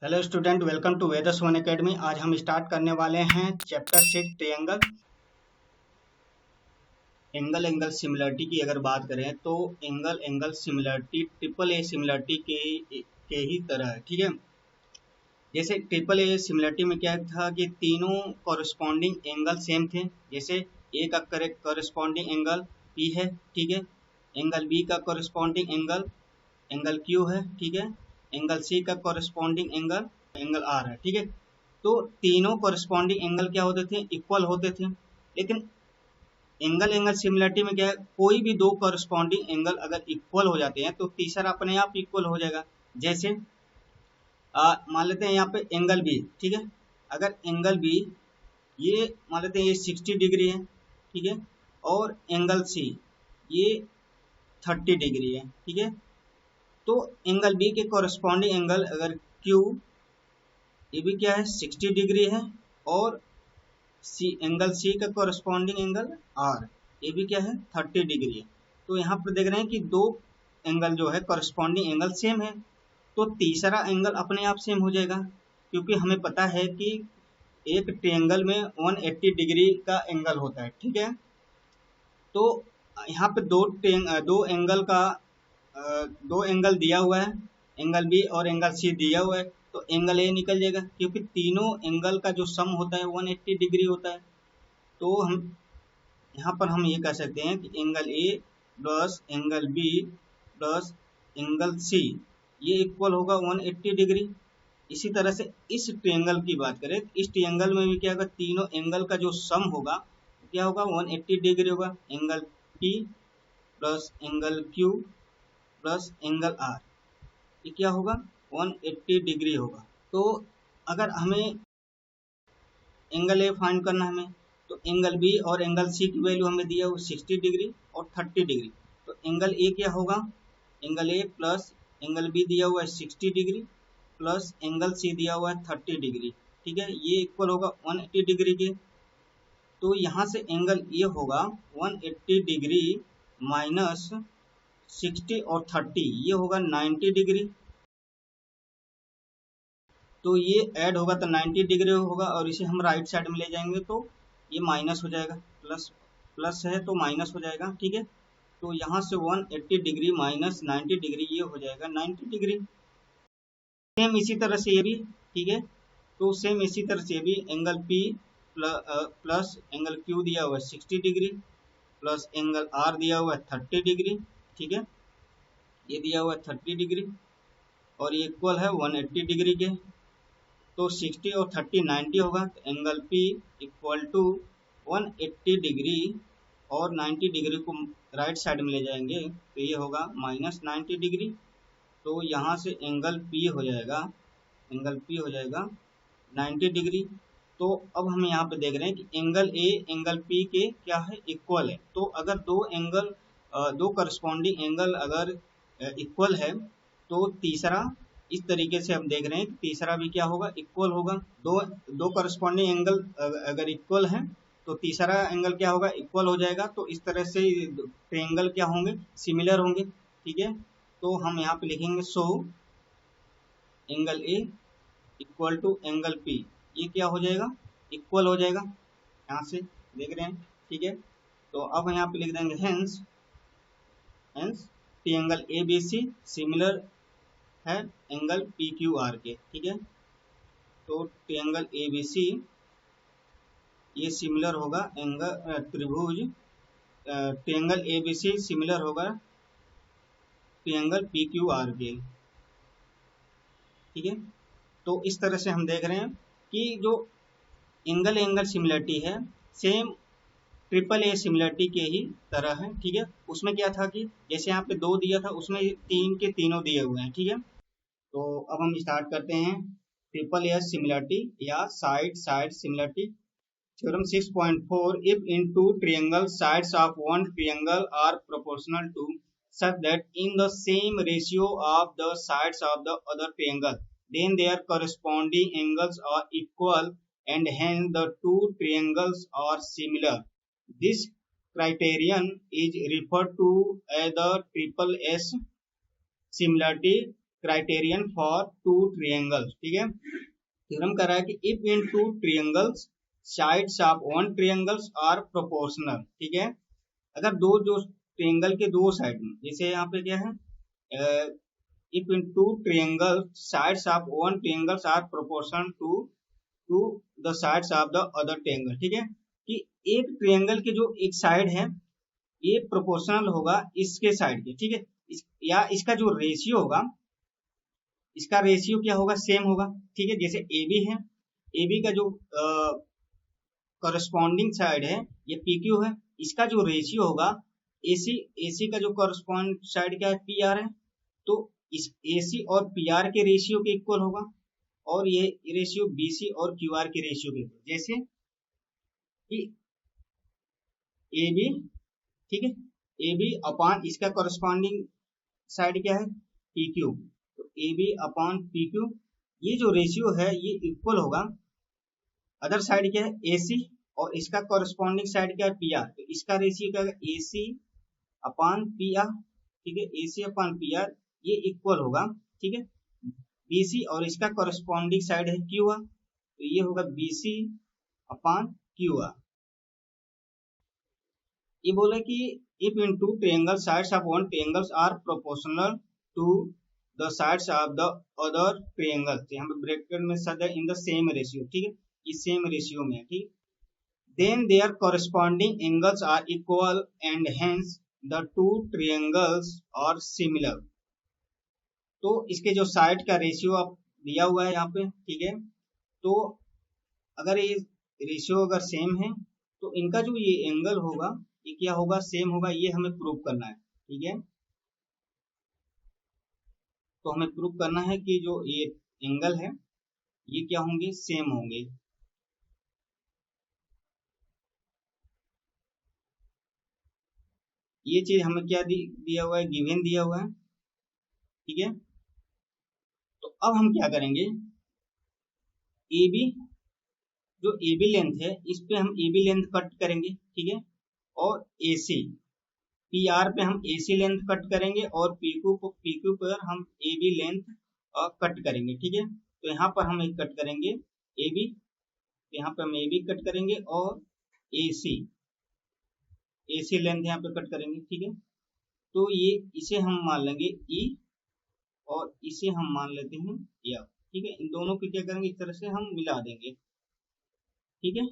Hello student, welcome to Vedas one academy. आज हम start करने वाले हैं चैप्टर 6 ट्रायंगल। एंगल सिमिलरिटी की अगर बात करें तो angle similarity triple A similarity के ही तरह है। ठीक है, जैसे ट्रिपल ए सिमिलरिटी में क्या था कि तीनों कॉरस्पॉन्डिंग एंगल सेम थे। जैसे ए का कॉरस्पॉन्डिंग एंगल पी है, ठीक है। एंगल बी का कॉरस्पॉन्डिंग एंगल क्यू है, ठीक है। एंगल सी का कॉरस्पॉन्डिंग एंगल आर है, ठीक है। तो तीनों कॉरस्पॉन्डिंग एंगल क्या होते थे? इक्वल होते थे। लेकिन एंगल सिमिलरिटी में क्या है, कोई भी दो कॉरस्पॉन्डिंग एंगल अगर इक्वल हो जाते हैं तो तीसरा अपने आप इक्वल हो जाएगा। जैसे मान लेते हैं यहाँ पे एंगल बी, ठीक है। अगर एंगल बी ये मान लेते हैं ये 60 डिग्री है, ठीक है। और एंगल सी ये 30 डिग्री है, ठीक है। तो एंगल बी के कॉरस्पॉन्डिंग एंगल अगर क्यू, ये भी क्या है 60 डिग्री है। और एंगल सी का कॉरस्पॉन्डिंग एंगल आर, ये भी क्या है 30 डिग्री है। तो यहाँ पर देख रहे हैं कि दो एंगल जो है कॉरस्पॉन्डिंग एंगल सेम है, तो तीसरा एंगल अपने आप सेम हो जाएगा। क्योंकि हमें पता है कि एक ट्रायंगल में 180 डिग्री का एंगल होता है, ठीक है। तो यहाँ पे दो एंगल दिया हुआ है, एंगल बी और एंगल सी दिया हुआ है। तो एंगल ए निकल जाएगा, क्योंकि तीनों एंगल का जो सम होता है 180 डिग्री होता है। तो हम यहाँ पर हम ये कह सकते हैं कि angle A plus angle B plus angle C ये इक्वल होगा 180 डिग्री। इसी तरह से इस ट्रायंगल की बात करें, इस ट्रायंगल में भी क्या होगा, तीनों एंगल का जो सम होगा क्या होगा 180 डिग्री होगा। Angle P plus angle Q plus angle R, ये क्या होगा 180 डिग्री होगा। तो अगर हमें एंगल ए फाइंड करना है हमें, तो एंगल बी और एंगल सी की वैल्यू हमें दिया हुआ 60 डिग्री और 30 डिग्री। तो एंगल ए क्या होगा, angle A plus angle B दिया हुआ है 60 डिग्री प्लस एंगल सी दिया हुआ है 30 डिग्री, ठीक है। ये इक्वल होगा 180 डिग्री के। तो यहाँ से एंगल ये होगा 180 डिग्री माइनस 60 और 30, ये होगा 90 डिग्री। तो ये ऐड होगा तो 90 डिग्री होगा, और इसे हम राइट साइड में ले जाएंगे तो ये माइनस हो जाएगा, प्लस प्लस है तो माइनस हो जाएगा, ठीक है। तो यहाँ से 180 डिग्री माइनस 90 डिग्री ये हो जाएगा 90 डिग्री। सेम इसी तरह से ये भी, ठीक है। तो सेम इसी तरह से भी angle P plus angle Q दिया हुआ है 60 डिग्री प्लस एंगल आर दिया हुआ है 30 डिग्री, ठीक है। ये दिया हुआ है 30 डिग्री और ये इक्वल है 180 डिग्री के। तो 60 और 30 90 होगा, तो angle P equal to 180 degree और 90 डिग्री को राइट साइड में ले जाएंगे तो ये होगा माइनस 90 डिग्री। तो यहाँ से एंगल P हो जाएगा 90 डिग्री। तो अब हम यहाँ पे देख रहे हैं कि एंगल A एंगल P के क्या है, इक्वल है। तो अगर दो करस्पॉन्डिंग एंगल अगर इक्वल है तो तीसरा इस तरीके से हम देख रहे हैं कि तीसरा भी क्या होगा, इक्वल होगा। दो करस्पॉन्डिंग एंगल अगर इक्वल है तो तीसरा एंगल क्या होगा, इक्वल हो जाएगा। तो इस तरह से ट्रायंगल क्या होंगे, सिमिलर होंगे, ठीक है। तो हम यहाँ पे लिखेंगे so angle A equal to angle P, ये क्या हो जाएगा, इक्वल हो जाएगा। यहाँ से देख रहे हैं, ठीक है। तो अब यहाँ पे लिख देंगे hence triangle A B C similar है एंगल पी क्यू आर के, ठीक है। तो ट्रायंगल ए बी सी ये सिमिलर होगा एंगल त्रिभुज triangle A B C similar होगा ट्रायंगल पी क्यू आर के, ठीक है। तो इस तरह से हम देख रहे हैं कि जो एंगल सिमिलरिटी है सेम ट्रिपल ए सिमिलरिटी के ही तरह है, ठीक है। उसमें क्या था कि जैसे यहाँ पे दो दिया था, उसमें तीन के तीनों दिए हुए हैं, ठीक है। तो अब हम स्टार्ट करते हैं ट्रिपल ए सिमिलरिटी या side side similarity. Theorem 6.4, if in two triangle sides of one triangle are proportional to such that in the same ratio of the sides of the other triangle, then their corresponding angles are equal and hence the two triangles are similar. This criterion is referred to as the triple S similarity criterion for two triangles, ठीक है। थ्योरम कह रहा है कि if in two triangles sides of one triangles are proportional, ठीक है। अगर दो जो ट्रिएंगल के दो साइड में, जैसे यहाँ पे क्या है, if in two triangle sides of one triangles are proportional to the sides of the other triangle, ठीक है, कि एक ट्रिएंगल के जो एक साइड है ये प्रोपोर्शनल होगा इसके साइड के, ठीक है। या इसका जो रेशियो होगा, इसका रेशियो क्या होगा, सेम होगा, ठीक है। जैसे ए बी है, ए बी का जो करस्पॉन्डिंग साइड है ये पी क्यू है, इसका जो रेशियो होगा एसी, एसी का जो करस्पॉन्ड साइड क्या है पी आर है, तो इस एसी और पी आर के रेशियो के इक्वल होगा, और ये रेशियो बीसी और क्यू आर के रेशियो के इक्वल, जैसे कि ए बी, ठीक है, ए बी अपॉन इसका करस्पॉन्डिंग साइड क्या है पी क्यू, तो A B upon P Q, ये जो रेशियो है ये इक्वल होगा, अदर साइड क्या है एसी और इसका कॉरेस्पॉन्डिंग साइड क्या है पी आर, तो इसका रेशियो क्या है एसी अपॉन पी आर, ठीक है, एसी अपॉन पी आर ये इक्वल होगा, ठीक है, बीसी और इसका कॉरेस्पॉन्डिंग साइड है क्यू आर, तो ये होगा बीसी अपॉन क्यू आर। ये बोला कि if in two triangle sides of one triangles are proportional to the sides of the other triangle, यहाँ पे ब्रैकेट में सद इन द सेम रेशियो, ठीक है, ये सेम रेशियो में है, ठीक, then their corresponding angles are equal and hence the two triangles are similar. तो इसके जो साइड का रेशियो आप दिया हुआ है यहाँ पे, ठीक है, तो अगर ये रेशियो अगर सेम है तो इनका जो ये एंगल होगा ये क्या होगा, सेम होगा, ये हमें प्रूव करना है, ठीक है। तो हमें प्रूव करना है कि जो ये एंगल है ये क्या होंगे, सेम होंगे। ये चीज हमें क्या दिया हुआ है, गिवन दिया हुआ है, ठीक है। तो अब हम क्या करेंगे, ए बी, जो ए बी लेंथ है इस पे हम ए बी लेंथ कट करेंगे, ठीक है, और ए सी, पी आर पे हम ए सी लेंथ कट करेंगे, और पी क्यू पर हम ए बी लेंथ कट करेंगे, ठीक है। तो यहाँ पर हम एक कट करेंगे ए बी, यहाँ पे हम ए बी कट करेंगे, और ए सी लेंथ यहाँ पे कट करेंगे, ठीक है। तो ये इसे हम मान लेंगे ई, और इसे हम मान लेते हैं एफ, ठीक है। इन दोनों को क्या करेंगे, इस तरह से हम मिला देंगे, ठीक है।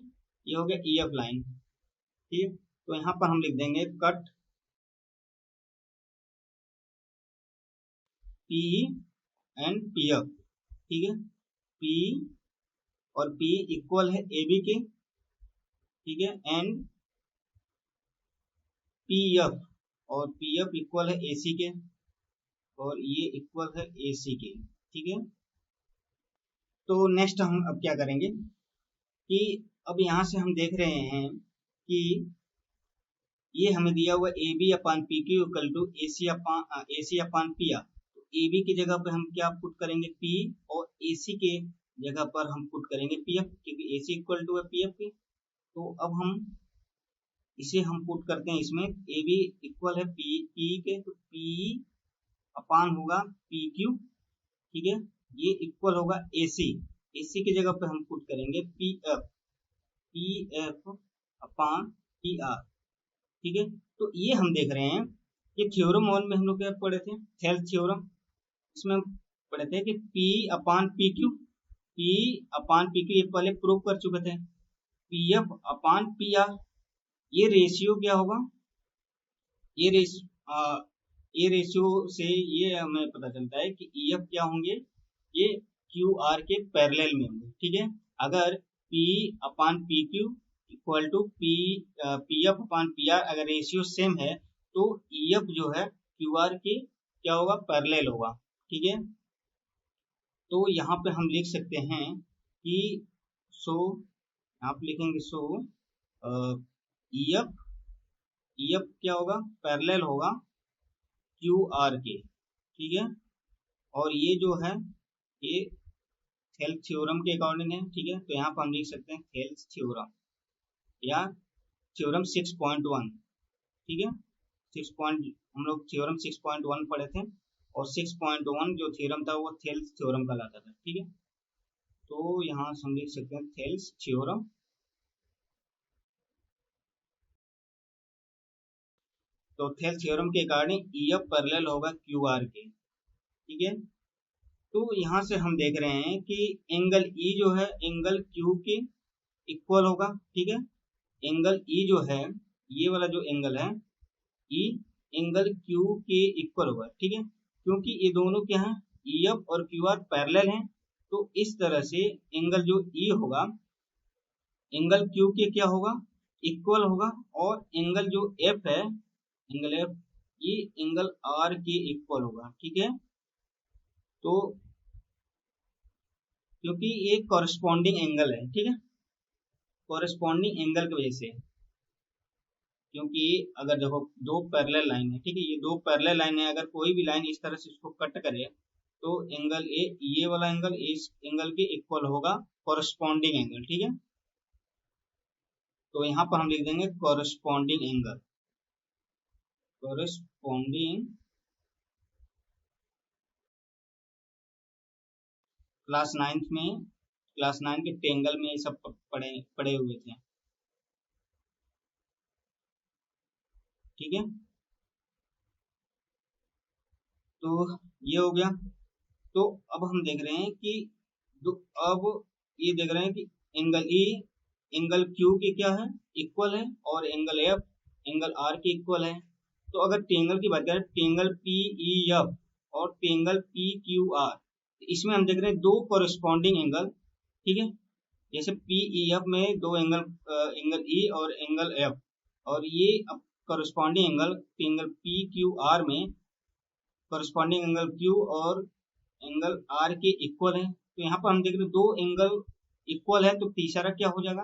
ये हो गया ई एफ लाइन, ठीक है। तो यहाँ पर हम लिख देंगे cut P and P F, ठीक है, पी और पी इक्वल है ए बी के, ठीक है, एंड पी एफ, और पी एफ इक्वल है ए सी के, और ये इक्वल है ए सी के, ठीक है। तो नेक्स्ट हम अब क्या करेंगे कि अब यहाँ से हम देख रहे हैं कि ये हमें दिया हुआ A B upon P Q equal to A C upon P R, तो ए बी की जगह पर हम क्या पुट करेंगे पी, और ए सी के जगह पर हम पुट करेंगे पी एफ, क्योंकि ए सी इक्वल टू है पी एफ के। तो अब हम इसे हम पुट करते हैं इसमें, ए बी इक्वल है पी के, तो पी अपान होगा पी क्यू, ठीक है, ये इक्वल होगा ए सी की जगह पे हम पुट करेंगे P F upon P R, ठीक है। तो ये हम देख रहे हैं कि थ्योरम 1 में हम लोग क्या पढ़े थे, थेल्स थ्योरम, इसमें हम पढ़े थे कि P अपान पी क्यू ये पहले प्रूव कर चुके थे, P F upon P are, ये रेशियो क्या होगा, ये रेशियो से ये हमें पता चलता है कि ई एफ क्या होंगे, ये क्यू आर के पैरेलल में होंगे, ठीक है। अगर P upon P Q equal to P F upon P R अगर रेशियो सेम है, तो ई एफ जो है क्यू आर के क्या होगा, पैरेलल होगा, ठीक है। तो यहाँ पे हम लिख सकते हैं कि सो, आप लिखेंगे सो ई एफ क्या होगा, पैरेलल होगा क्यू आर के, ठीक है। और ये जो है ये थेल्स थ्योरम के अकॉर्डिंग है, ठीक है। तो यहाँ पर हम लिख सकते हैं थेल्स थ्योरम या थ्योरम 6.1, ठीक है, 6 पॉइंट हम लोग थ्योरम 6.1 पढ़े थे, और 6.1 जो थ्योरम था वो थेल्स थ्योरम कहलाता था। ठीक है, तो यहाँ से हम लिख सकते हैं थेल्स थ्योरम। तो थेल्स थ्योरम के अकॉर्डिंग ईएफ पैरेलल होगा क्यूआर के। ठीक है, तो यहाँ से हम देख रहे हैं कि एंगल ई जो है एंगल क्यू के इक्वल होगा। ठीक है, एंगल ई जो है, ये वाला जो एंगल है ई, एंगल क्यू के इक्वल होगा। ठीक है, क्योंकि ये दोनों क्या है, ईएफ और क्यूआर पैरेलल हैं, तो इस तरह से एंगल जो ई होगा एंगल क्यू के क्या होगा, इक्वल होगा, और एंगल जो एफ है, एंगल एफ, ये एंगल आर के इक्वल होगा। ठीक है, तो क्योंकि ये कॉरेस्पॉन्डिंग एंगल है। ठीक है, कॉरेस्पॉन्डिंग एंगल की वजह से, क्योंकि अगर देखो दो पैरेलल लाइन है, ठीक है, ये दो पैरेलल लाइन है, अगर कोई भी लाइन इस तरह से इसको कट करे तो एंगल ए, ये वाला एंगल इस एंगल के इक्वल होगा, कॉरेस्पॉन्डिंग एंगल। ठीक है, तो यहाँ पर हम लिख देंगे कॉरेस्पॉन्डिंग एंगल, कॉरेस्पॉन्डिंग। क्लास 9 के ट्रायंगल में ये सब पढ़े पढ़े हुए थे। ठीक है, तो ये हो गया। तो अब हम देख रहे हैं कि अब ये देख रहे हैं कि एंगल ई एंगल क्यू के क्या है, इक्वल है, और एंगल एफ एंगल आर के इक्वल है। तो अगर ट्रायंगल की बात करें, ट्रायंगल पी ई एफ और ट्रायंगल पी क्यू आर, इसमें हम देख रहे हैं दो कोरिस्पॉन्डिंग एंगल। ठीक है, जैसे पी ई एफ में दो एंगल, एंगल ई और एंगल एफ, और ये corresponding angle triangle P Q are में कोरिस्पॉन्डिंग एंगल क्यू और एंगल आर के इक्वल है। तो यहाँ पर हम देख रहे हैं दो एंगल इक्वल है, तो तीसरा क्या हो जाएगा,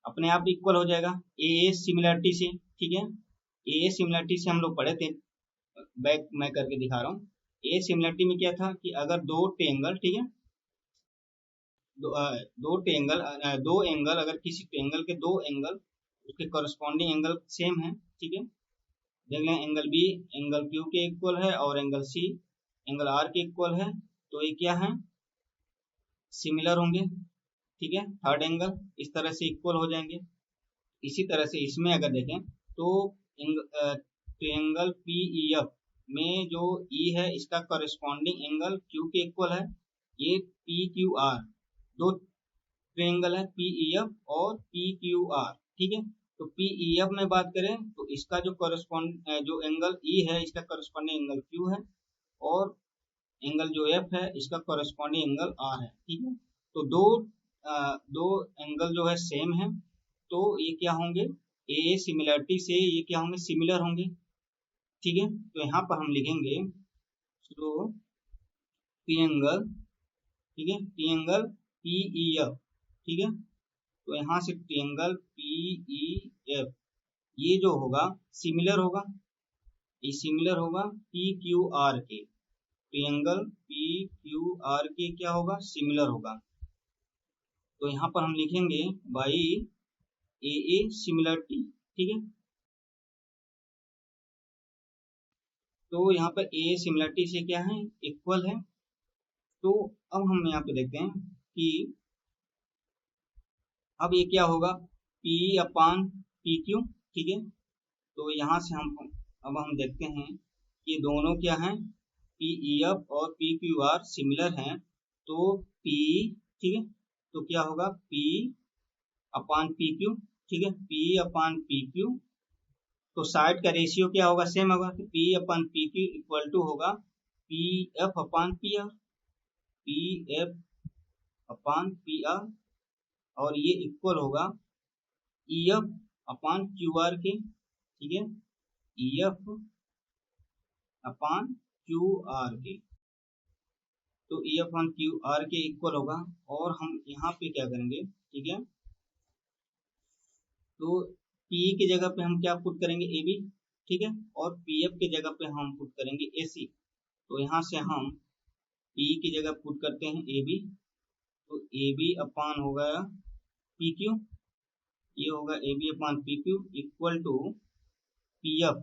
अपने आप इक्वल हो जाएगा ए सिमिलरिटी से। ठीक है, ए सिमिलरिटी से हम लोग पढ़े थे, बैक मैं करके दिखा रहा हूँ। ए सिमिलरिटी में क्या था कि अगर दो ट्रायंगल, ठीक है, दो एंगल अगर किसी ट्रायंगल के दो एंगल उसके कॉरेस्पॉन्डिंग एंगल सेम है। ठीक है, देख लें एंगल बी एंगल क्यू के इक्वल है और एंगल सी एंगल आर के इक्वल है, तो ये क्या है, सिमिलर होंगे। ठीक है, थर्ड एंगल इस तरह से इक्वल हो जाएंगे। इसी तरह से इसमें अगर देखें तो ट्रायंगल पी ई एफ में जो ई है इसका कॉरेस्पॉन्डिंग एंगल क्यू के इक्वल है। ये पी क्यू आर, दो ट्रायंगल है पी ई एफ और पी क्यू आर। ठीक है, तो पी ई एफ में बात करें तो इसका जो जो एंगल ई है इसका कॉरेस्पॉन्डिंग एंगल क्यू है, और एंगल जो एफ है इसका कॉरेस्पॉन्डिंग एंगल आर है। ठीक है, तो दो एंगल जो है सेम है, तो ये क्या होंगे, ए सिमिलरिटी से ये क्या होंगे, सिमिलर होंगे। ठीक है, तो यहाँ पर हम लिखेंगे तो ट्रायंगल, ठीक है, ट्रायंगल पी ई एफ। ठीक है, तो यहाँ से ट्रायंगल पी ई एफ ये जो होगा सिमिलर होगा, ये सिमिलर होगा पी क्यू आर के, ट्रायंगल पी क्यू आर के क्या होगा, सिमिलर होगा। तो यहाँ पर हम लिखेंगे बाई ए सिमिलरिटी। ठीक है, तो यहाँ पर ए सिमिलरिटी से क्या है, इक्वल है। तो अब हम यहाँ पे देखते हैं कि अब ये क्या होगा, P अपान पी क्यू। ठीक है, तो यहाँ से अब हम देखते हैं कि दोनों क्या हैं, पी ई एफ और पी क्यू आर सिमिलर हैं, तो P, ठीक है, तो क्या होगा P अपान पी क्यू। ठीक है, P अपान पी क्यू, तो साइड का रेशियो क्या होगा, सेम होगा, तो P upon P Q equal to होगा P F upon P R, P F upon P R, और ये इक्वल होगा E F upon Q R के। ठीक है, E F upon Q R के, तो E F upon Q R के इक्वल होगा। और हम यहाँ पे क्या करेंगे, ठीक है, तो पी की जगह पे हम क्या पुट करेंगे, ए बी। ठीक है, और पी एफ की जगह पे हम पुट करेंगे ए सी। तो यहाँ से हम पी की जगह पुट करते हैं ए बी, तो ए बी अपान होगा पी क्यू, ये होगा A B upon P Q equal to P F,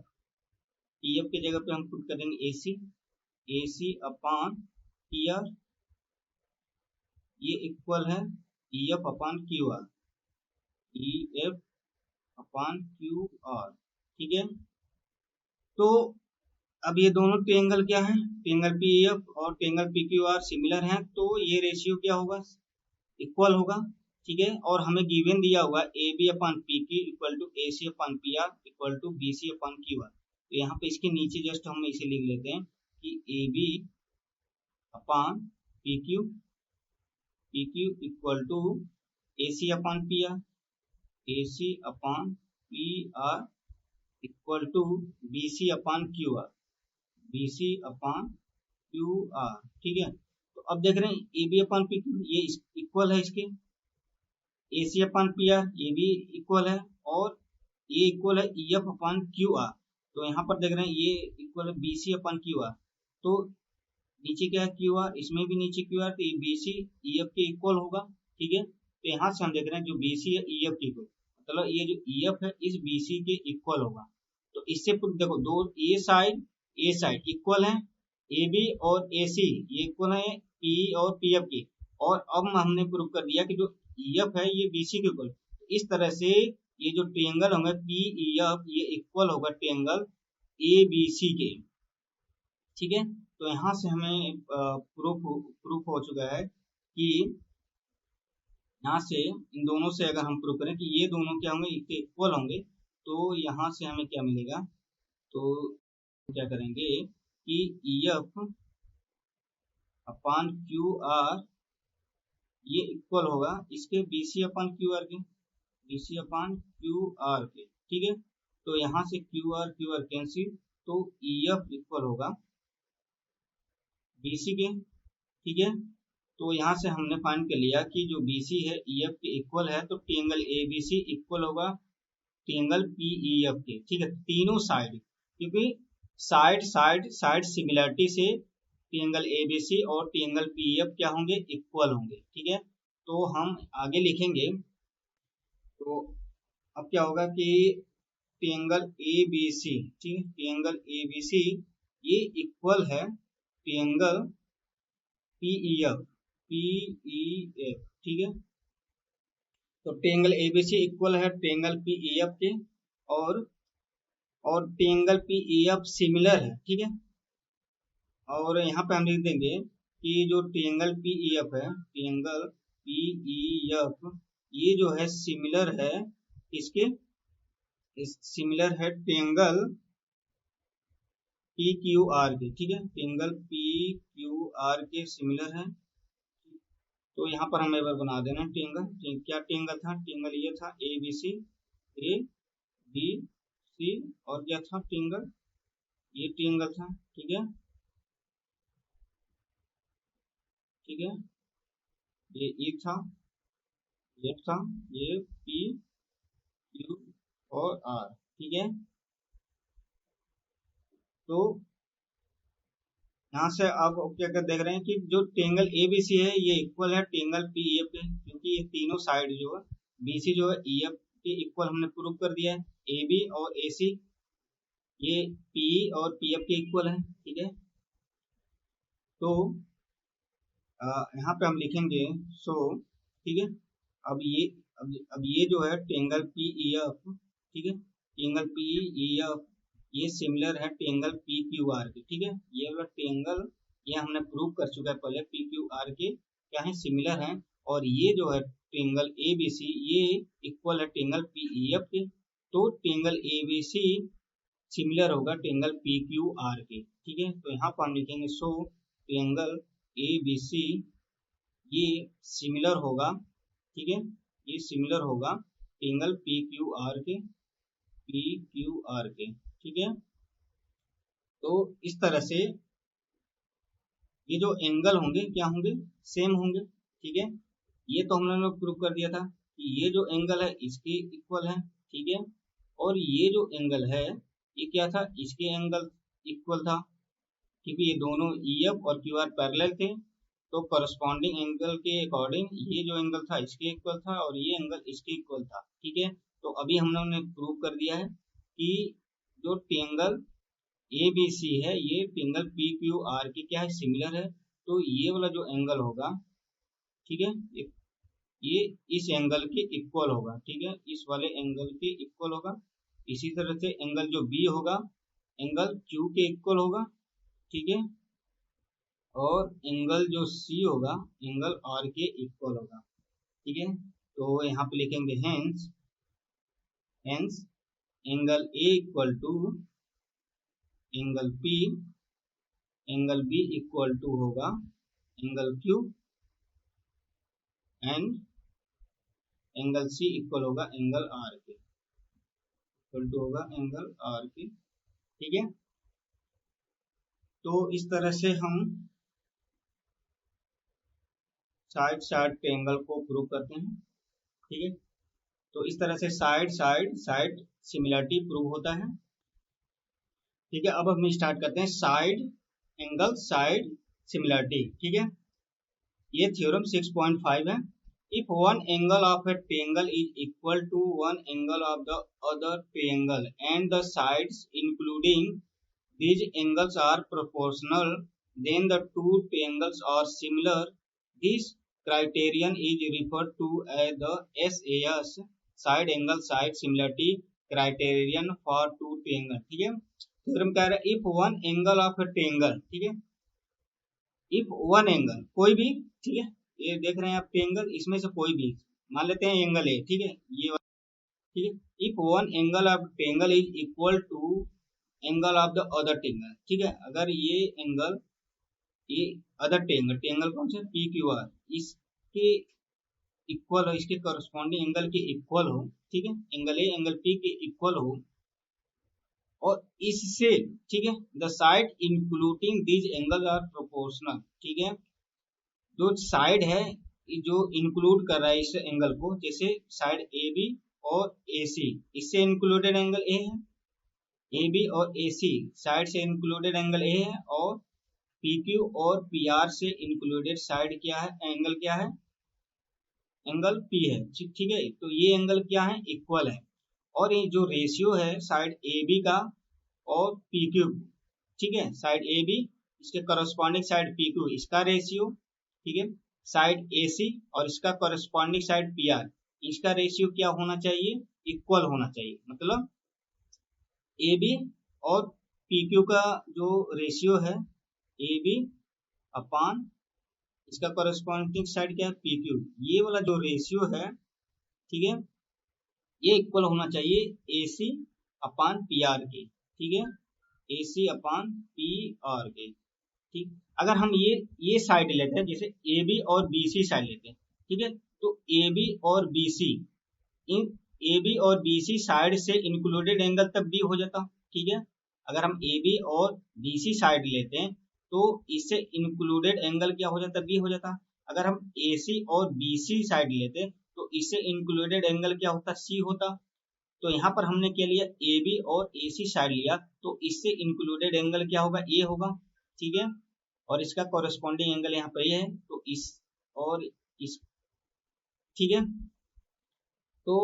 P F की जगह पे हम पुट करेंगे A C. AC upon PR ये इक्वल है EF upon QR, EF upon QR, ठीक है। तो अब ये दोनों ट्रायंगल क्या है, ट्रायंगल PEF और ट्रायंगल PQR सिमिलर हैं, तो ये रेशियो क्या होगा, इक्वल होगा, ठीक है। और हमें गिवन दिया हुआ AB upon PQ equal to AC upon PR equal to BC upon QR। तो यहाँ पे इसके नीचे जस्ट हम इसे लिख लेते हैं कि AB upon PQ equal to AC upon PR, AC upon PR equal to BC upon QR, BC upon QR, ठीक है। तो अब देख रहे हैं AB अपॉन PQ ये इक्वल है इसके, AC अपॉन PR ये भी इक्वल है, और ये इक्वल है EF अपॉन QR। तो यहाँ पर देख रहे हैं ये इक्वल है BC अपॉन QR। तो नीचे क्या है QR, इसमें भी नीचे QR, तो ये BC EF के इक्वल होगा, ठीक है। तो यहाँ से हम देख रहे हैं जो BC है EF के इक्वल, मतलब ये जो EF है इस BC के इक्वल होगा। तो इससे देखो दो ए साइड इक्वल है, AB और AC ये इक्वल है PE और PF के, और अब हमने प्रूव कर दिया कि जो EF है ये BC के इक्वल। इस तरह से ये जो ट्रायंगल होंगे PEF ये इक्वल होगा ट्रायंगल ABC के, ठीक है। तो यहाँ से हमें प्रूफ हो चुका है कि यहाँ से इन दोनों से अगर हम प्रूव करें कि ये दोनों क्या होंगे, इक्वल होंगे, तो यहाँ से हमें क्या मिलेगा, तो क्या करेंगे कि EF अपॉन QR ये इक्वल होगा इसके BC अपॉन QR के, BC अपॉन QR के, ठीक है। तो यहाँ से QR कैंसिल, तो EF इक्वल होगा BC के, ठीक है। तो यहाँ से हमने फाइंड कर लिया कि जो BC है EF के इक्वल है, तो ट्रायंगल ABC इक्वल होगा ट्रायंगल PEF के, ठीक है। तीनों साइड, क्योंकि साइड सिमिलरिटी से ट्रायंगल ABC और ट्रायंगल PEF क्या होंगे, इक्वल होंगे, ठीक है। तो हम आगे लिखेंगे, तो अब क्या होगा कि ट्रायंगल ABC, ठीक है, ट्रायंगल ABC ये इक्वल है ट्रायंगल PEF, ठीक है। तो ट्रायंगल ABC इक्वल है ट्रायंगल PEF के, और ट्रायंगल PEF सिमिलर है, ठीक है। और यहाँ पे हम लिख देंगे कि जो ट्रायंगल PEF है, ट्रायंगल PEF ये जो है सिमिलर है इसके, सिमिलर है ट्रायंगल PQR के, ठीक है, ट्रायंगल PQR के सिमिलर है। तो यहाँ पर हम एक बार बना देना ट्रायंगल, क्या ट्रायंगल था, ट्रायंगल ये था ABC ABC, और क्या था ट्रायंगल, ये ट्रायंगल था, ठीक है, ठीक है। ये E था, ये था, ये P Q और R, ठीक है। तो यहाँ से आप क्या कर देख रहे हैं कि जो ट्रायंगल ABC है ये इक्वल है ट्रायंगल PEF के, क्योंकि ये तीनों साइड जो है BC जो है EF के इक्वल हमने प्रूव कर दिया है, AB और AC ये PE और PF के इक्वल है, ठीक है। तो यहाँ पे हम लिखेंगे सो, ठीक है। अब ये जो है ट्रायंगल PEF, ठीक है, ट्रायंगल PEF ये सिमिलर है ट्रायंगल PQR के, ठीक है। ये वाला ट्रायंगल ये हमने प्रूव कर चुका है पहले, PQR के क्या है, सिमिलर है। और ये जो है ट्रायंगल ABC ये इक्वल है ट्रायंगल PEF के, तो ट्रायंगल ABC सिमिलर होगा ट्रायंगल PQR के, ठीक है। तो यहाँ पर हम लिखेंगे सो ट्रायंगल ABC ये सिमिलर होगा, ठीक है, ये सिमिलर होगा ट्रायंगल PQR के, ठीक है। तो इस तरह से ये जो एंगल होंगे क्या होंगे, सेम होंगे, ठीक है। ये तो हम लोगों ने प्रूव कर दिया था कि ये जो एंगल है इसके इक्वल है, ठीक है। और ये जो एंगल है ये क्या था, इसके एंगल इक्वल था, क्योंकि ये दोनों EF और QR पैरेलल थे, तो करस्पॉन्डिंग एंगल के अकॉर्डिंग ये जो एंगल था इसके इक्वल था और ये एंगल इसके इक्वल था, ठीक है। तो अभी हम लोगों ने प्रूव कर दिया है कि जो ट्रायंगल ए बी सी है, ये एंगल पी क्यू आर के क्या है, सिमिलर है। तो ये वाला जो एंगल होगा, ठीक है, ये इस एंगल के इक्वल होगा, ठीक है, इस वाले एंगल के इक्वल होगा। इसी तरह से एंगल जो बी होगा एंगल क्यू के इक्वल होगा, ठीक है, और एंगल जो सी होगा एंगल आर के इक्वल होगा, ठीक है। तो यहाँ पे लिखेंगे hence hence angle A equal to angle P, angle B equal to होगा angle Q, and angle C equal होगा एंगल आर के, इक्वल टू होगा एंगल आर के, ठीक है। तो इस तरह से हम साइड साइड ट्रायंगल को प्रूव करते हैं, ठीक है। तो इस तरह से side side side similarity prove होता है, ठीक है। अब हम स्टार्ट करते हैं साइड एंगल साइड सिमिलरिटी, ठीक है। ये थ्योरम 6.5 है। If one angle of a triangle is equal to one angle of the other triangle and the sides including these angles are proportional, then the two triangles are similar. This criterion is referred to as the SAS, side angle side similarity criterion for two triangles, ठीक है। थ्योरम कह रहा है if one angle of A triangle, ठीक है, if one angle कोई भी, ठीक है, ये देख रहे हैं आप ट्रायंगल, इसमें से कोई भी मान लेते हैं एंगल ए, ठीक है, ये वाला, ठीक है। If one angle of triangle is equal to angle of the other triangle, ठीक है, अगर ये एंगल, ये अदर ट्रायंगल, ट्रायंगल कौन सा, पी क्यू आर, इसके इक्वल हो, इसके करस्पॉन्डिंग एंगल के इक्वल हो, ठीक है, एंगल ए एंगल पी के इक्वल हो, और इससे, ठीक है, the side including these angle are proportional, ठीक है, जो साइड है जो इंक्लूड कर रहा है इस एंगल को, जैसे साइड ए बी और ए सी, इससे इंक्लूडेड एंगल ए है, ए बी और ए सी साइड से इंक्लूडेड एंगल ए है, और पी क्यू और पी आर से इंक्लूडेड साइड क्या है, एंगल क्या है, एंगल पी है, ठीक है। तो ये एंगल क्या है, इक्वल है, और ये जो रेशियो है साइड ए बी का और पी क्यू, ठीक है, साइड ए बी इसके करस्पॉन्डिंग साइड पी क्यू, इसका रेशियो, ठीक है, साइड ए सी और इसका करस्पॉन्डिंग साइड पी आर, इसका रेशियो क्या होना चाहिए, इक्वल होना चाहिए। मतलब ए बी और पी क्यू का जो रेशियो है ए बी अपान इसका करस्पॉन्डिंग साइड क्या है, पी क्यू, ये वाला जो रेशियो है, ठीक है, ये इक्वल होना चाहिए ए सी अपान पी आर के, ठीक है, ए सी अपान पी आर के, ठीक। अगर हम ये साइड लेते हैं, जैसे ए बी और बी सी साइड लेते हैं, ठीक है, तो ए बी और बी सी, इन ए बी और बी सी साइड से इंक्लूडेड एंगल तब भी हो जाता, ठीक है। अगर हम ए बी और बी सी साइड लेते हैं तो इससे इंक्लूडेड एंगल क्या हो जाता, बी हो जाता। अगर हम ए सी और बी सी साइड लेते तो इससे इंक्लूडेड एंगल क्या होता, सी होता। तो यहाँ पर हमने क्या लिया, ए बी और ए सी साइड लिया, तो इससे इंक्लूडेड एंगल क्या होगा, ए होगा, ठीक है, और इसका कॉरेस्पॉन्डिंग एंगल यहाँ पर ये है, तो इस और इस, ठीक है। तो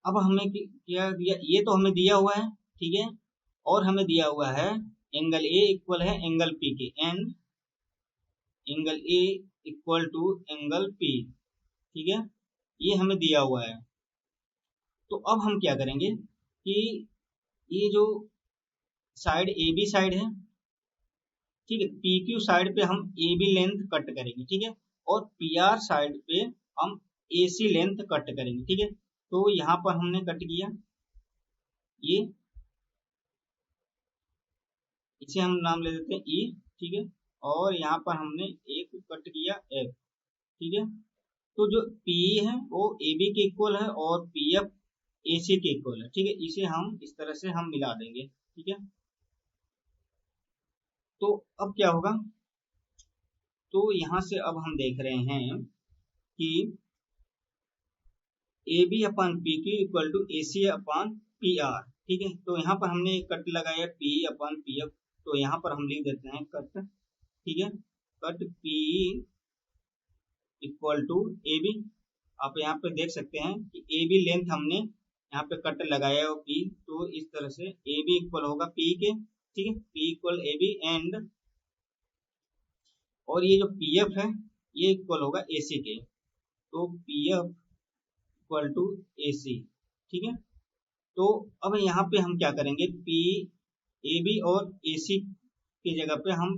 अब हमें क्या दिया, ये तो हमें दिया हुआ है, ठीक है, और हमें दिया हुआ है एंगल ए इक्वल है एंगल पी के, and angle A equal to angle P, ठीक है, ये हमें दिया हुआ है। तो अब हम क्या करेंगे कि ये जो साइड ए बी साइड है, ठीक है, पी क्यू साइड पे हम ए बी लेंथ कट करेंगे, ठीक है, और पी आर साइड पे हम ए सी लेंथ कट करेंगे, ठीक है। तो यहाँ पर हमने कट किया ये, इसे हम नाम ले देते हैं ई, ठीक है, और यहाँ पर हमने एक कट किया एफ, ठीक है। तो जो पी है वो ए बी के इक्वल है और पी एफ ए सी के इक्वल है, ठीक है, इसे हम इस तरह से हम मिला देंगे, ठीक है। तो अब क्या होगा, तो यहाँ से अब हम देख रहे हैं कि A B upon P Q equal to A C upon P R, ठीक है। तो यहाँ पर हमने कट लगाया पी अपन पी एफ, तो यहाँ पर हम लिख देते हैं कट, ठीक है, cut P equal to A B. आप यहाँ पे देख सकते हैं कि ए बी लेंथ हमने यहाँ पे कट लगाया हो पी, तो इस तरह से ए बी इक्वल होगा पी के, ठीक है, P equal A B and, और ये जो पी एफ है ये इक्वल होगा ए सी के, तो P F equal to A सी। ठीक है, तो अब यहाँ पे हम क्या करेंगे, पी ए बी और ए सी की जगह पे हम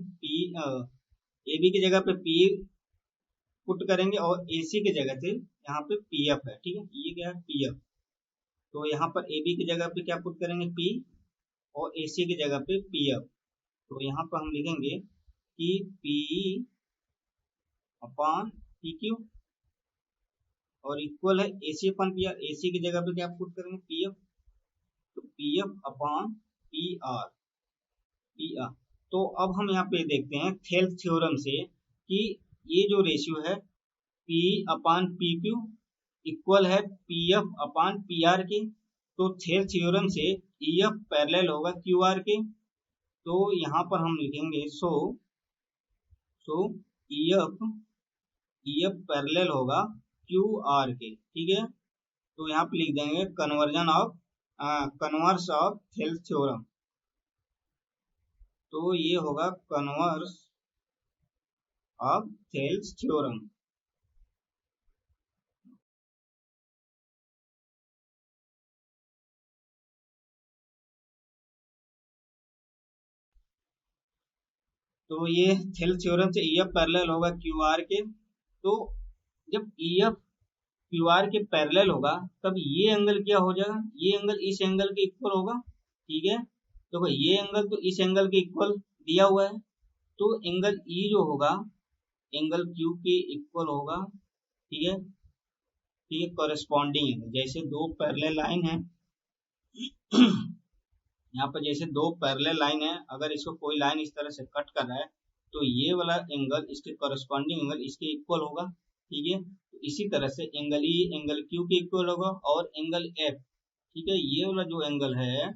ए बी की जगह पे पी पुट करेंगे और ए सी की जगह से यहाँ पे पी एफ है। ठीक है, ये क्या है पी एफ, तो यहाँ पर ए बी की जगह पे क्या पुट करेंगे पी, और ए सी की जगह पे पी एफ, तो यहाँ पर हम लिखेंगे कि पी अपॉन पी क्यू और इक्वल है ए सी अपॉन पी आर, ए सी की जगह पे क्या पुट करेंगे पी एफ, तो P F upon P R, P R. तो अब हम यहाँ पे देखते हैं थेल्स थ्योरम से कि ये जो रेशियो है P upon P Q equal है P F upon P R के, तो थेल्स थ्योरम से ई एफ पैरेलल होगा क्यू आर के, तो यहाँ पर हम लिखेंगे सो ई एफ पैरेलल होगा क्यू आर के। ठीक है, तो यहाँ पे लिख देंगे कन्वर्स ऑफ थेल्स थ्योरम, तो ये होगा कन्वर्स ऑफ थेल्स थ्योरम। तो ये थेल्स थ्योरम से ई एफ पैरेलल होगा क्यू आर के, तो जब ई एफ क्यू आर के पैरेलल होगा तब ये एंगल क्या हो जाएगा, ये एंगल इस एंगल के इक्वल होगा। ठीक है, तो भाई ये एंगल तो इस एंगल के इक्वल दिया हुआ है, तो एंगल ई जो होगा एंगल क्यू के इक्वल होगा। ठीक है, ठीक है, कॉरेस्पॉन्डिंग एंगल, जैसे दो पैरेलल लाइन है यहाँ पर जैसे दो पैरेलल लाइन है, अगर इसको कोई लाइन इस तरह से कट कर रहा है तो ये वाला एंगल इसके कॉरेस्पॉन्डिंग एंगल इसके इक्वल होगा। ठीक है, तो इसी तरह से एंगल ई एंगल क्यू के इक्वल होगा, और एंगल एफ, ठीक है, ये वाला जो एंगल है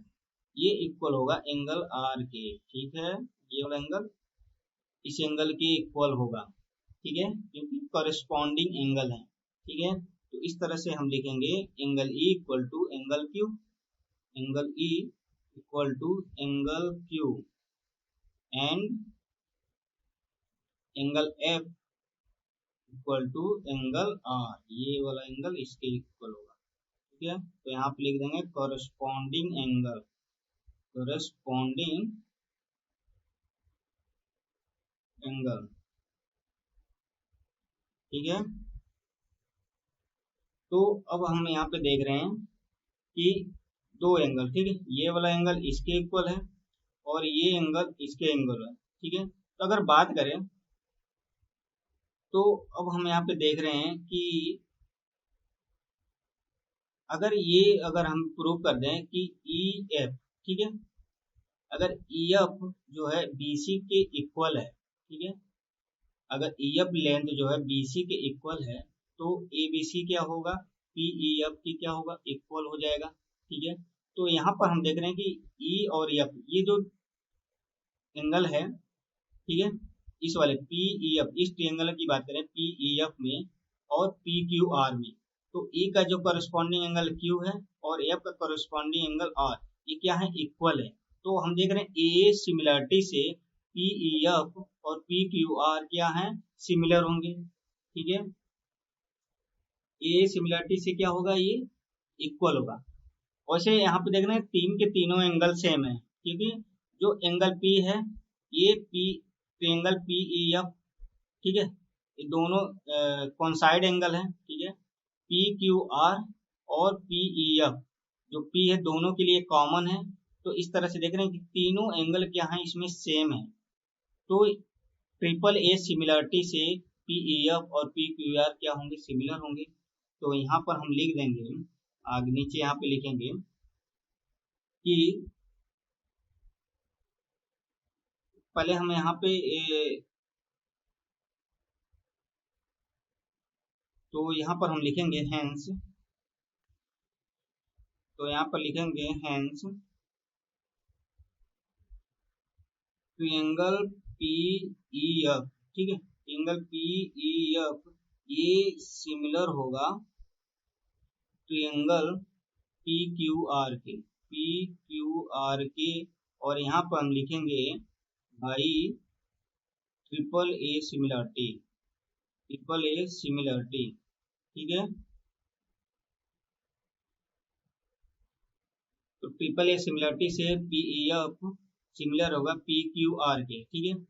ये इक्वल होगा एंगल आर के। ठीक है, ये वाला एंगल इस एंगल के इक्वल होगा। ठीक है, क्योंकि कॉरेस्पॉन्डिंग एंगल है। ठीक है, तो इस तरह से हम लिखेंगे angle E equal to angle Q, angle E equal to angle Q and angle F equal to angle R, ये वाला एंगल इसके इक्वल होगा। ठीक है, तो यहाँ पे लिख देंगे कॉरेस्पॉन्डिंग एंगल, कॉरेस्पॉन्डिंग एंगल। ठीक है, तो अब हम यहाँ पे देख रहे हैं कि दो एंगल, ठीक है, ये वाला एंगल इसके इक्वल है और ये एंगल इसके इक्वल है। ठीक है, तो अगर बात करें तो अब हम यहाँ पे देख रहे हैं कि अगर हम प्रूव कर दें कि ई एफ, ठीक है, अगर ई एफ जो है बी सी के इक्वल है, ठीक है, अगर ई एफ लेंथ जो है बी सी के इक्वल है तो ए बी सी क्या होगा, पी ई एफ की क्या होगा, इक्वल हो जाएगा। ठीक है, तो यहाँ पर हम देख रहे हैं कि ई और एफ ये जो एंगल है, ठीक है, इस वाले पी ई एफ, इस ट्रायंगल की बात करें पी ई एफ में और पी क्यू आर में, तो ई का जो कॉरेस्पॉन्डिंग एंगल क्यू है और एफ का कॉरेस्पॉन्डिंग एंगल आर, ये क्या है, इक्वल है। तो हम देख रहे हैं ए सिमिलरिटी से पी ई एफ और पी क्यू आर क्या है, सिमिलर होंगे। ठीक है, ए सिमिलरिटी से क्या होगा, ये इक्वल होगा। वैसे यहाँ पे देख रहे हैं तीन के तीनों एंगल सेम है, क्योंकि जो एंगल पी है ये P triangle P E F, ठीक है, ये दोनों कॉन्साइड एंगल है। ठीक है, पी क्यू आर और पी ई एफ जो पी है दोनों के लिए कॉमन है, तो इस तरह से देख रहे हैं कि तीनों एंगल क्या है, इसमें सेम है। तो ट्रिपल ए सिमिलरिटी से पी ई एफ और पी क्यू आर क्या होंगे, सिमिलर होंगे। तो यहाँ पर हम लिख देंगे, आगे नीचे यहाँ पे लिखेंगे कि पहले हम यहाँ पे तो यहाँ पर हम लिखेंगे हेंस, तो यहाँ पर लिखेंगे hence triangle P E F, ठीक है, ट्रायंगल पी ई एफ ये सिमिलर होगा ट्रायंगल पी क्यू आर के, पी क्यू आर के और यहाँ पर हम लिखेंगे by triple A similarity, triple A similarity, ठीक है। तो ट्रिपल ए सिमिलरिटी से पी एफ सिमिलर होगा पी क्यू आर के, ठीक है।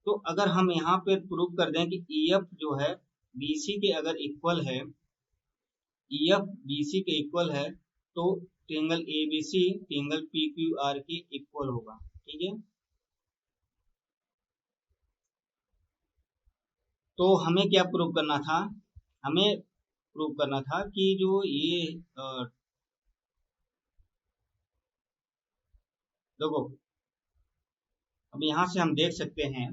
तो अगर हम यहाँ पे प्रूव कर दें कि EF जो है BC के अगर इक्वल है, EF BC के इक्वल है, तो ट्रायंगल ABC ट्रायंगल PQR के इक्वल होगा, ठीक है। तो हमें क्या प्रूव करना था, हमें प्रूव करना था कि जो ये देखो अब यहाँ से हम देख सकते हैं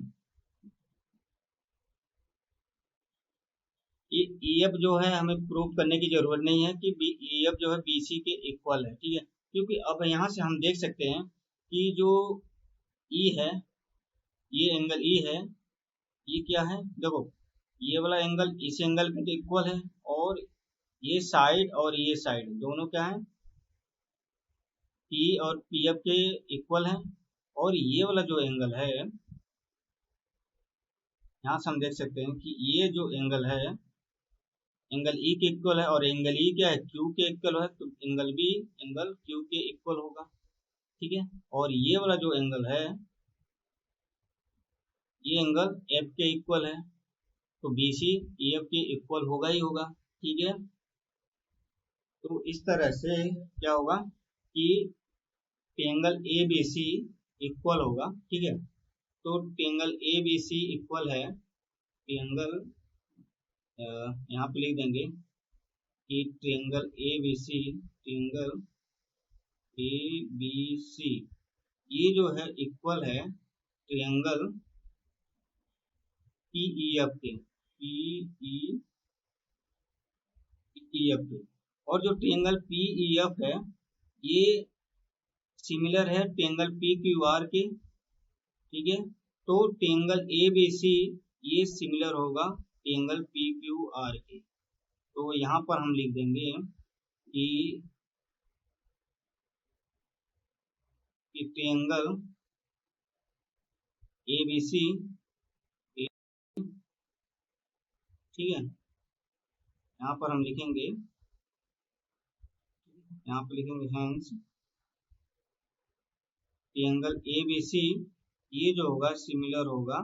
EF जो है हमें प्रूव करने की जरूरत नहीं है कि EF जो है BC के इक्वल है, ठीक है। क्योंकि अब यहाँ से हम देख सकते हैं कि जो E है, ये एंगल E है, ये क्या है, देखो ये वाला एंगल इस एंगल के इक्वल है, और ये साइड और ये साइड दोनों क्या है, P और PF के इक्वल है। और ये वाला जो एंगल है, यहाँ से हम देख सकते हैं कि ये जो एंगल है एंगल E के इक्वल है, और एंगल E क्या है, Q के इक्वल है, तो एंगल B एंगल Q के इक्वल होगा, ठीक है। और ये वाला जो एंगल है ये एंगल F के इक्वल है, तो BC EF के इक्वल होगा ही होगा, ठीक है। तो इस तरह से क्या होगा कि ट्रायंगल ABC इक्वल होगा, ठीक है। तो ट्रायंगल ABC इक्वल है ट्रायंगल, यहाँ पे लिख देंगे कि ट्रायंगल ABC, ट्रायंगल ABC ये जो है इक्वल है ट्रायंगल PEF के, PEF के। और जो ट्रायंगल PEF है ये सिमिलर है ट्रायंगल PQR के, ठीक है। तो ट्रायंगल ABC ये सिमिलर होगा ट्रायंगल PQR के। तो यहाँ पर हम लिख देंगे कि ट्रायंगल ABC, ठीक है। यहाँ पर हम लिखेंगे, यहाँ पर लिखेंगे हेंस ट्रायंगल ABC ये जो होगा सिमिलर होगा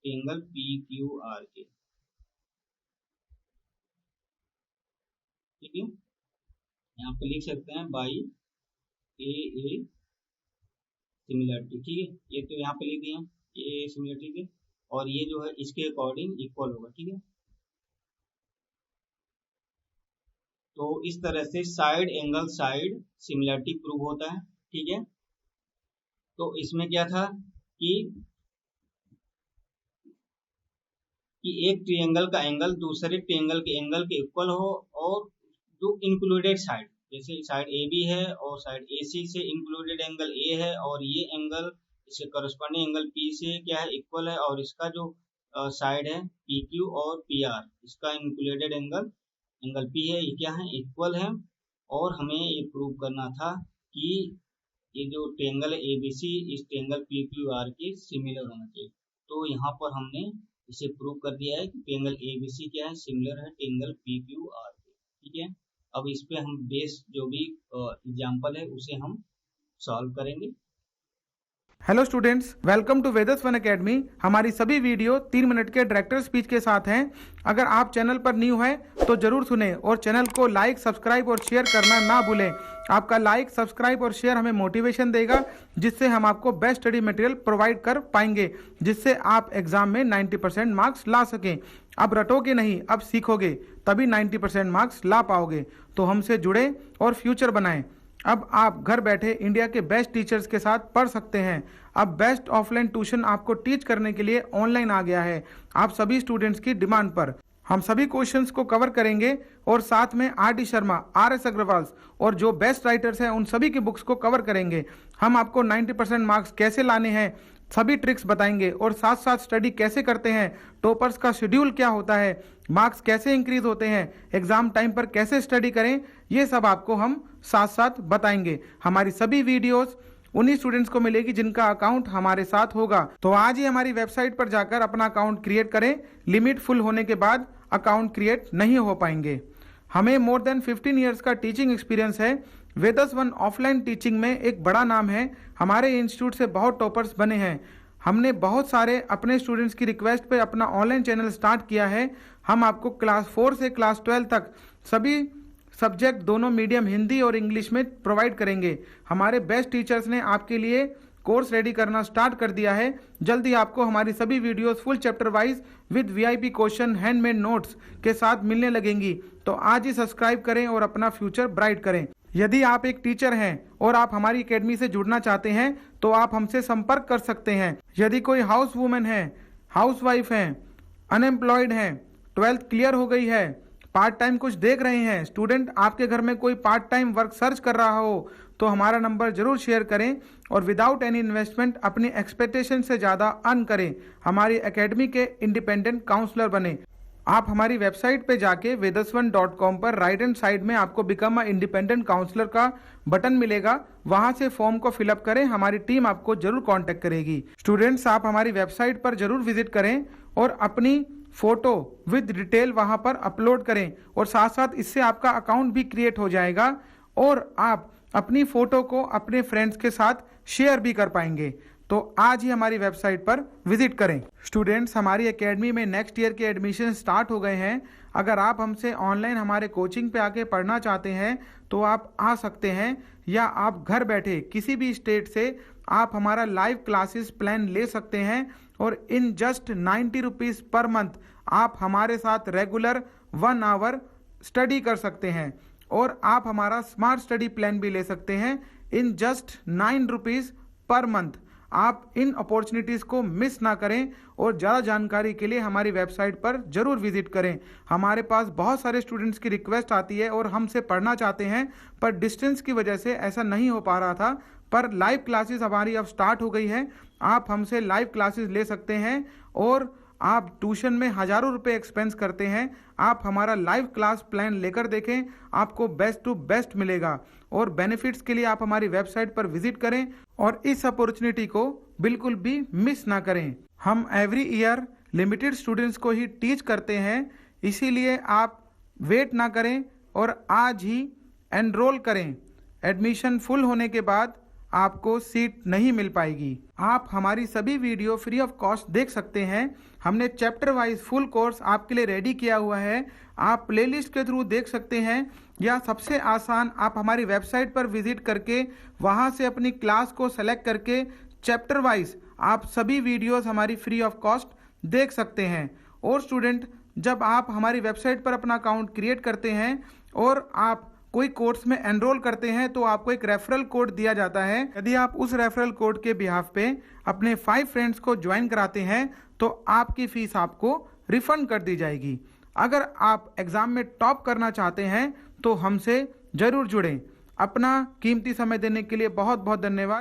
ट्रायंगल PQR के, ठीक है। यहाँ पे लिख सकते हैं बाई ए सिमिलरिटी, ठीक है। ये तो यहाँ पे लिख दिया ए सिमिलरिटी के, और ये जो है इसके अकॉर्डिंग इक्वल होगा, ठीक है। तो इस तरह से side angle side similarity prove होता है, ठीक है। तो इसमें क्या था कि एक ट्रायंगल का एंगल दूसरे ट्रायंगल के एंगल के इक्वल हो, और जो इंक्लूडेड साइड, जैसे साइड AB है और साइड AC से इंक्लूडेड एंगल A है, और ये एंगल इसके करस्पॉन्डिंग एंगल P से क्या है, इक्वल है, और इसका जो साइड है PQ और PR इसका इंक्लूडेड एंगल P है, ये क्या है, इक्वल है। और हमें ये प्रूव करना था कि ये जो ट्रायंगल है ABC इस ट्रायंगल PQR के सिमिलर होना चाहिए। तो यहाँ पर हमने इसे प्रूव कर दिया है कि ट्रायंगल ABC क्या है, सिमिलर है ट्रायंगल PQR के, ठीक है। अब इस पे हम बेस जो भी एग्जांपल है उसे हम सॉल्व करेंगे। Hello students, welcome to Vedas one academy. हमारी सभी वीडियो 3 मिनट के डायरेक्टर स्पीच के साथ हैं। अगर आप चैनल पर न्यू हैं तो जरूर सुनें और चैनल को लाइक, सब्सक्राइब और शेयर करना ना भूलें। आपका लाइक, सब्सक्राइब और शेयर हमें मोटिवेशन देगा, जिससे हम आपको बेस्ट स्टडी मटेरियल प्रोवाइड कर पाएंगे, जिससे आप एग्जाम में 90% मार्क्स ला सकें। अब रटोगे नहीं, अब सीखोगे, तभी 90% मार्क्स ला पाओगे। तो हमसे जुड़े और फ्यूचर बनाएं। अब आप घर बैठे इंडिया के बेस्ट टीचर्स के साथ पढ़ सकते हैं। अब बेस्ट ऑफलाइन ट्यूशन आपको टीच करने के लिए ऑनलाइन आ गया है, आप सभी स्टूडेंट्स की डिमांड पर। हम सभी क्वेश्चंस को कवर करेंगे और साथ में RD शर्मा, RS अग्रवाल और जो बेस्ट राइटर्स हैं उन सभी की बुक्स को कवर करेंगे। हम आपको 90% मार्क्स कैसे लाने हैं सभी ट्रिक्स बताएंगे, और साथ साथ स्टडी कैसे करते हैं, टॉपर्स का शेड्यूल क्या होता है, मार्क्स कैसे इंक्रीज होते हैं, एग्जाम टाइम पर कैसे स्टडी करें, ये सब आपको हम साथ साथ बताएंगे। हमारी सभी वीडियोस उन्हीं स्टूडेंट्स को मिलेगी जिनका अकाउंट हमारे साथ होगा। तो आज ही हमारी वेबसाइट पर जाकर अपना अकाउंट क्रिएट करें। लिमिट फुल होने के बाद अकाउंट क्रिएट नहीं हो पाएंगे। हमें मोर देन 15 ईयर्स का टीचिंग एक्सपीरियंस है। वेदस वन ऑफलाइन टीचिंग में एक बड़ा नाम है। हमारे इंस्टीट्यूट से बहुत टॉपर्स बने हैं। हमने बहुत सारे अपने स्टूडेंट्स की रिक्वेस्ट पे अपना ऑनलाइन चैनल स्टार्ट किया है। हम आपको क्लास 4 से क्लास 12 तक सभी सब्जेक्ट दोनों मीडियम हिंदी और इंग्लिश में प्रोवाइड करेंगे। हमारे बेस्ट टीचर्स ने आपके लिए कोर्स रेडी करना स्टार्ट कर दिया है। जल्दी आपको हमारी सभी videos full chapter wise with VIP question handmade notes के साथ मिलने लगेंगी। तो आज ही सब्सक्राइब करें और अपना फ्यूचर ब्राइट करें। यदि आप एक टीचर हैं और आप हमारी एकेडमी से जुड़ना चाहते हैं तो आप हमसे संपर्क कर सकते हैं। यदि कोई हाउस वुमेन है, हाउस वाइफ है, अनएम्प्लॉयड है, 12th क्लियर हो गई है, पार्ट टाइम कुछ देख रहे हैं, स्टूडेंट आपके घर में कोई पार्ट टाइम वर्क सर्च कर रहा हो तो हमारा नंबर जरूर शेयर करें और विदाउट एनी इन्वेस्टमेंट अपनी एक्सपेक्टेशन से ज़्यादा अर्न करें। हमारी एकेडमी के इंडिपेंडेंट काउंसलर बने। आप हमारी वेबसाइट पे जाके vedasvan.com पर राइट हैंड साइड में आपको बिकम अ इंडिपेंडेंट काउंसलर का बटन मिलेगा। वहां से फॉर्म को फिलअप करें, हमारी टीम आपको जरूर कांटेक्ट करेगी। स्टूडेंट्स, आप हमारी वेबसाइट पर जरूर विजिट करें और अपनी फोटो विद डिटेल वहां पर अपलोड करें और साथ साथ इससे आपका अकाउंट भी क्रिएट हो जाएगा और आप अपनी फोटो को अपने फ्रेंड्स के साथ शेयर भी कर पाएंगे। तो आज ही हमारी वेबसाइट पर विजिट करें। स्टूडेंट्स, हमारी एकेडमी में नेक्स्ट ईयर के एडमिशन स्टार्ट हो गए हैं। अगर आप हमसे ऑनलाइन हमारे कोचिंग पे आके पढ़ना चाहते हैं तो आप आ सकते हैं, या आप घर बैठे किसी भी स्टेट से आप हमारा लाइव क्लासेस प्लान ले सकते हैं और in just 90 rupees per month आप हमारे साथ रेगुलर 1 आवर स्टडी कर सकते हैं और आप हमारा स्मार्ट स्टडी प्लान भी ले सकते हैं in just 9 rupees per month. आप इन अपॉर्चुनिटीज़ को मिस ना करें और ज़्यादा जानकारी के लिए हमारी वेबसाइट पर जरूर विजिट करें। हमारे पास बहुत सारे स्टूडेंट्स की रिक्वेस्ट आती है और हमसे पढ़ना चाहते हैं पर डिस्टेंस की वजह से ऐसा नहीं हो पा रहा था, पर लाइव क्लासेस हमारी अब स्टार्ट हो गई है। आप हमसे लाइव क्लासेस ले सकते हैं और आप ट्यूशन में हज़ारों रुपए एक्सपेंस करते हैं, आप हमारा लाइव क्लास प्लान लेकर देखें, आपको बेस्ट टू बेस्ट मिलेगा। और बेनिफिट्स के लिए आप हमारी वेबसाइट पर विजिट करें और इस अपॉर्चुनिटी को बिल्कुल भी मिस ना करें। हम एवरी ईयर लिमिटेड स्टूडेंट्स को ही टीच करते हैं, इसीलिए आप वेट ना करें और आज ही एनरोल करें। एडमिशन फुल होने के बाद आपको सीट नहीं मिल पाएगी। आप हमारी सभी वीडियो फ्री ऑफ कॉस्ट देख सकते हैं। हमने चैप्टर वाइज फुल कोर्स आपके लिए रेडी किया हुआ है। आप प्लेलिस्ट के थ्रू देख सकते हैं या सबसे आसान आप हमारी वेबसाइट पर विजिट करके वहां से अपनी क्लास को सेलेक्ट करके चैप्टर वाइज आप सभी वीडियोस हमारी फ्री ऑफ कॉस्ट देख सकते हैं। और स्टूडेंट, जब आप हमारी वेबसाइट पर अपना अकाउंट क्रिएट करते हैं और आप कोई कोर्स में एनरोल करते हैं तो आपको एक रेफरल कोड दिया जाता है। यदि आप उस रेफरल कोड के बिहाफ पे अपने 5 फ्रेंड्स को ज्वाइन कराते हैं तो आपकी फीस आपको रिफंड कर दी जाएगी। अगर आप एग्जाम में टॉप करना चाहते हैं तो हमसे जरूर जुड़ें। अपना कीमती समय देने के लिए बहुत बहुत धन्यवाद।